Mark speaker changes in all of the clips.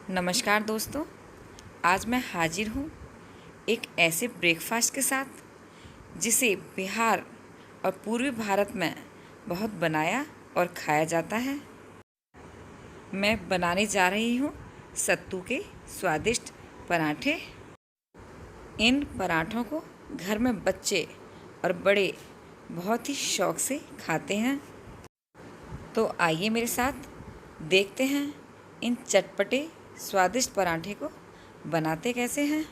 Speaker 1: नमस्कार दोस्तों, आज मैं हाजिर हूँ एक ऐसे ब्रेकफास्ट के साथ जिसे बिहार और पूर्वी भारत में बहुत बनाया और खाया जाता है। मैं बनाने जा रही हूँ सत्तू के स्वादिष्ट पराठे। इन पराठों को घर में बच्चे और बड़े बहुत ही शौक़ से खाते हैं। तो आइए मेरे साथ देखते हैं इन चटपटे स्वादिष्ट पराठे को बनाते कैसे हैं।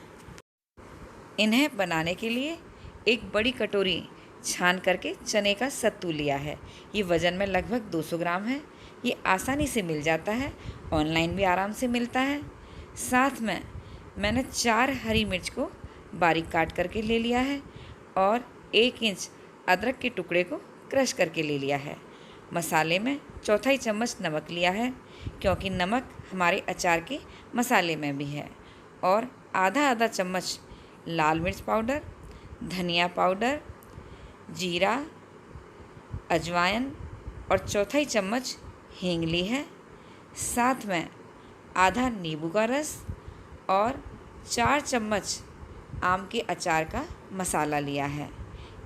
Speaker 1: इन्हें बनाने के लिए एक बड़ी कटोरी छान करके चने का सत्तू लिया है। ये वज़न में लगभग 200 ग्राम है। ये आसानी से मिल जाता है, ऑनलाइन भी आराम से मिलता है। साथ में मैंने 4 हरी मिर्च को बारीक काट करके ले लिया है और 1 इंच अदरक के टुकड़े को क्रश करके ले लिया है। मसाले में चौथाई चम्मच नमक लिया है, क्योंकि नमक हमारे अचार के मसाले में भी है, और आधा चम्मच लाल मिर्च पाउडर, धनिया पाउडर, जीरा, अजवाइन और चौथाई चम्मच हींग ली है। साथ में आधा नींबू का रस और 4 चम्मच आम के अचार का मसाला लिया है।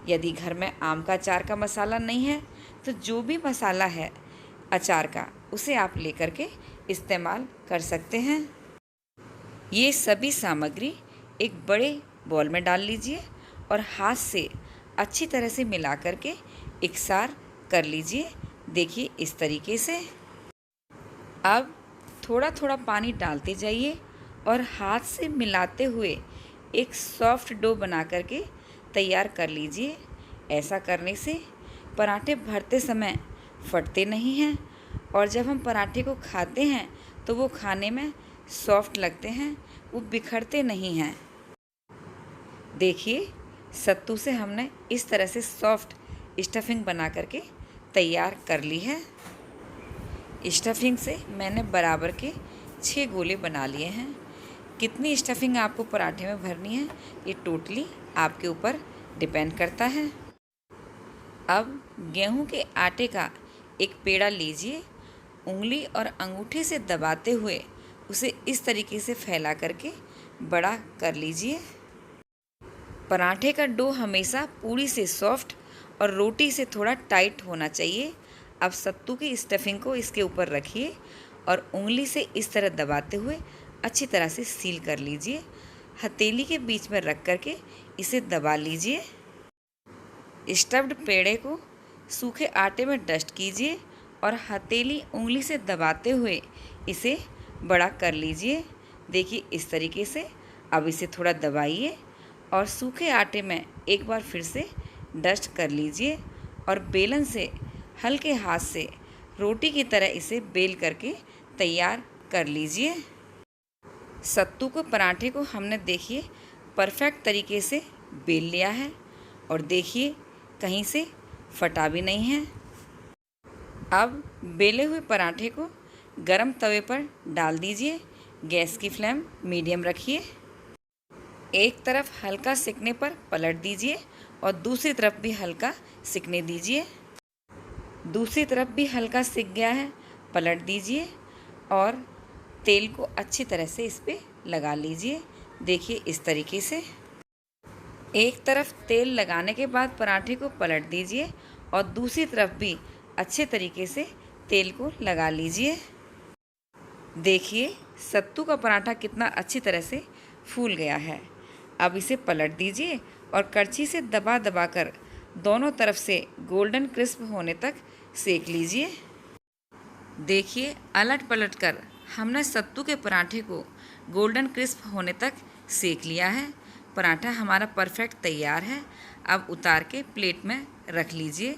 Speaker 1: यदि घर में आम का अचार का मसाला नहीं है तो जो भी मसाला है अचार का, उसे आप लेकर के इस्तेमाल कर सकते हैं। ये सभी सामग्री एक बड़े बॉल में डाल लीजिए और हाथ से अच्छी तरह से मिला करके एकसार कर लीजिए। देखिए इस तरीके से। अब थोड़ा थोड़ा पानी डालते जाइए और हाथ से मिलाते हुए एक सॉफ्ट डो बना करके तैयार कर लीजिए। ऐसा करने से पराठे भरते समय फटते नहीं हैं, और जब हम पराठे को खाते हैं तो वो खाने में सॉफ्ट लगते हैं, वो बिखरते नहीं हैं। देखिए सत्तू से हमने इस तरह से सॉफ्ट स्टफिंग बना करके तैयार कर ली है। स्टफिंग से मैंने बराबर के 6 गोले बना लिए हैं। कितनी स्टफिंग आपको पराठे में भरनी है ये टोटली आपके ऊपर डिपेंड करता है। अब गेहूं के आटे का एक पेड़ा लीजिए, उंगली और अंगूठे से दबाते हुए उसे इस तरीके से फैला करके बड़ा कर लीजिए। पराठे का डो हमेशा पूरी से सॉफ्ट और रोटी से थोड़ा टाइट होना चाहिए। अब सत्तू की स्टफिंग को इसके ऊपर रखिए और उंगली से इस तरह दबाते हुए अच्छी तरह से सील कर लीजिए। हथेली के बीच में रख करके इसे दबा लीजिए। स्टफ्ड पेड़े को सूखे आटे में डस्ट कीजिए और हथेली उंगली से दबाते हुए इसे बड़ा कर लीजिए। देखिए इस तरीके से। अब इसे थोड़ा दबाइए और सूखे आटे में एक बार फिर से डस्ट कर लीजिए और बेलन से हल्के हाथ से रोटी की तरह इसे बेल करके तैयार कर लीजिए। सत्तू को पराठे को हमने देखिए परफेक्ट तरीके से बेल लिया है, और देखिए कहीं से फटा भी नहीं है। अब बेले हुए पराठे को गरम तवे पर डाल दीजिए। गैस की फ्लेम मीडियम रखिए। एक तरफ हल्का सिकने पर पलट दीजिए और दूसरी तरफ भी हल्का सिकने दीजिए। दूसरी तरफ भी हल्का सिक गया है, पलट दीजिए और तेल को अच्छी तरह से इस पर लगा लीजिए। देखिए इस तरीके से। एक तरफ तेल लगाने के बाद पराठे को पलट दीजिए और दूसरी तरफ भी अच्छे तरीके से तेल को लगा लीजिए। देखिए सत्तू का पराठा कितना अच्छी तरह से फूल गया है। अब इसे पलट दीजिए और करछी से दबा दबा कर दोनों तरफ से गोल्डन क्रिस्प होने तक सेक लीजिए। देखिए अलट पलट कर हमने सत्तू के पराठे को गोल्डन क्रिस्प होने तक सेक लिया है। पराठा हमारा परफेक्ट तैयार है। अब उतार के प्लेट में रख लीजिए।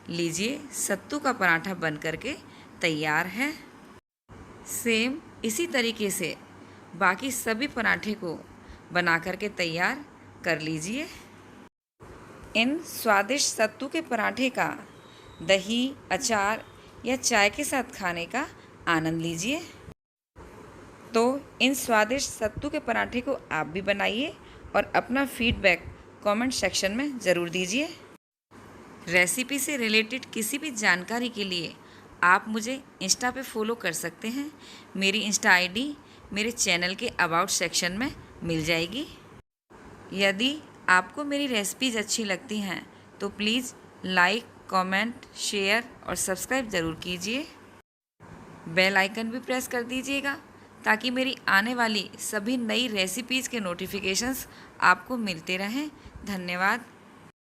Speaker 1: लीजिए सत्तू का पराठा बन करके तैयार है। सेम इसी तरीके से बाकी सभी पराठे को बना करके तैयार कर लीजिए। इन स्वादिष्ट सत्तू के पराठे का दही, अचार या चाय के साथ खाने का आनंद लीजिए। तो इन स्वादिष्ट सत्तू के पराठे को आप भी बनाइए और अपना फीडबैक कमेंट सेक्शन में ज़रूर दीजिए। रेसिपी से रिलेटेड किसी भी जानकारी के लिए आप मुझे इंस्टा पे फॉलो कर सकते हैं। मेरी इंस्टा आईडी मेरे चैनल के अबाउट सेक्शन में मिल जाएगी। यदि आपको मेरी रेसिपीज़ अच्छी लगती हैं तो प्लीज़ लाइक, कमेंट, शेयर और सब्सक्राइब ज़रूर कीजिए। बेल आइकन भी प्रेस कर दीजिएगा ताकि मेरी आने वाली सभी नई रेसिपीज़ के नोटिफिकेशंस आपको मिलते रहें। धन्यवाद।